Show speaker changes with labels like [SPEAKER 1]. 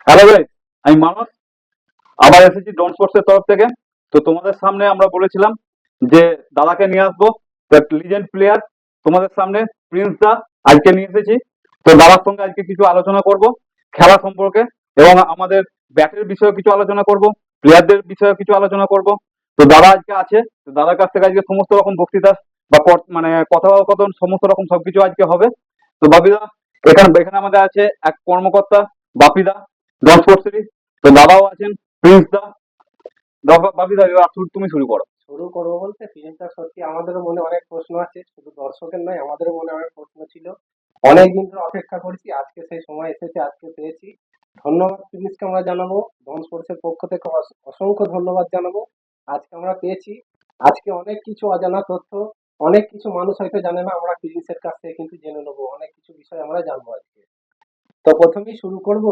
[SPEAKER 1] Hello guys, আমি মানস আবার এসেছি ডন স্পোর্টস এর তরফ থেকে। তো তোমাদের সামনে আমরা বলেছিলাম যে দাদাকে নিয়ে আসবো, লিজেন্ড প্লেয়ার তোমাদের সামনে প্রিন্স দা আজকে নিয়ে এসেছি। তো দাদার সঙ্গে আজকে কিছু আলোচনা করব খেলা সম্পর্কে, এবং আমাদের ব্যাটের বিষয়ে কিছু আলোচনা করব, প্লেয়ারদের বিষয়ে কিছু আলোচনা করব। তো দাদা আজকে আছে, তো দাদার কাছ থেকে আজকে সমস্ত রকম বক্তৃতা বা মানে কথোপকথন সমস্ত রকম সবকিছু আজকে হবে। তো বাপিদা, এখানে এখানে আমাদের আছে এক কর্মকর্তা বাপিদা ডন স্পোর্টস। তো দাদাও আছেন, প্রিন্স দা। বাপিদা, এবার তুমি শুরু করো।
[SPEAKER 2] শুরু করবো বলতে ফিল্মটা সত্যি আমাদেরও মনে অনেক প্রশ্ন আছে, শুধু দর্শকের নয় আমাদেরও মনে অনেক প্রশ্ন ছিল। অনেক দিন ধরে অপেক্ষা করেছি, আজকে সেই সময় এসেছে, আজকে পেয়েছি। ধন্যবাদ প্রিন্সকে আমরা জানাবো, ধন স্পোর্টসের পক্ষ থেকে অসংখ্য ধন্যবাদ জানাবো। আজকে আমরা পেয়েছি। আজকে অনেক কিছু অজানা তথ্য, অনেক কিছু মানুষ হয়তো জানে না, আমরা প্রিন্সের কাছ থেকে কিন্তু জেনে নেবো, অনেক কিছু বিষয় আমরা জানবো আজকে। তো প্রথমেই শুরু করব।